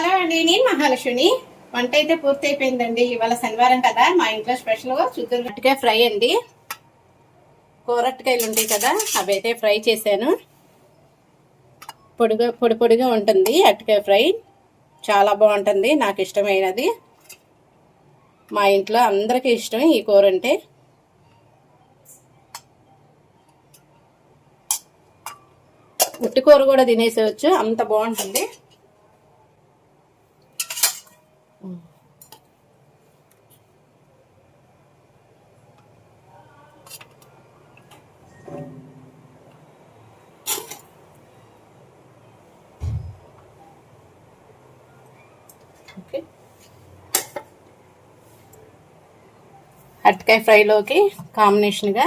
Hello అండి, నేను మహాలక్ష్మి. వంట అయితే పూర్తి అయిపోయిందండి. ఇవాళ శనివారం కదా, మా ఇంట్లో స్పెషల్ చూద్దాం. అరటికాయ ఫ్రై అండి. కూరటికాయలు ఉంటాయి కదా, అవి అయితే ఫ్రై చేశాను. పొడి పొడిగా ఉంటుంది అరటికాయ ఫ్రై. చాలా బాగుంటుంది, నాకు ఇష్టమైనది. మా ఇంట్లో అందరికీ ఇష్టం ఈ కూర అంటే. ఉట్టి కూర కూడా తినేసేవచ్చు, అంత బాగుంటుంది. ఓకే, అరటికాయ ఫ్రైలోకి కాంబినేషన్గా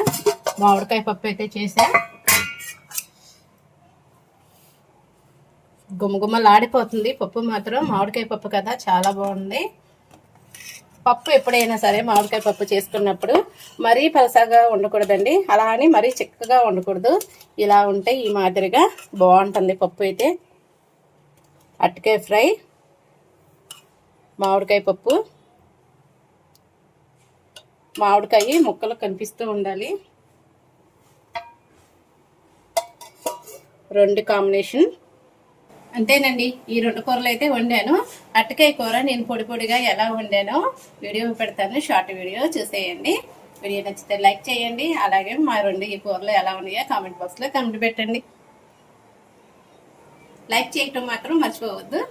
మామిడికాయ పప్పు అయితే చేసా. గుమ్మగుమ్మలాడిపోతుంది పప్పు మాత్రం. మామిడికాయ పప్పు కదా, చాలా బాగుంది. పప్పు ఎప్పుడైనా సరే మామిడికాయ పప్పు చేసుకున్నప్పుడు మరీ పలసగా ఉండకూడదండి, అలా అని మరీ చిక్కగా ఉండకూడదు. ఇలా ఉంటే ఈ మాదిరిగా బాగుంటుంది పప్పు అయితే. అరటికాయ ఫ్రై, మామిడికాయ పప్పు, మామిడికాయ ముక్కలు కనిపిస్తూ ఉండాలి. రెండు కాంబినేషన్ అంతేనండి. ఈ రెండు కూరలు అయితే వండాను. అరటికాయ కూర నేను పొడి పొడిగా ఎలా వండానో వీడియో పెడతాను, షార్ట్ వీడియో చూసేయండి. వీడియో నచ్చితే లైక్ చేయండి. అలాగే మా రెండు ఈ కూరలు ఎలా ఉన్నాయో కామెంట్ బాక్స్లో కామెంట్ పెట్టండి. లైక్ చేయటం మాత్రం మర్చిపోవద్దు.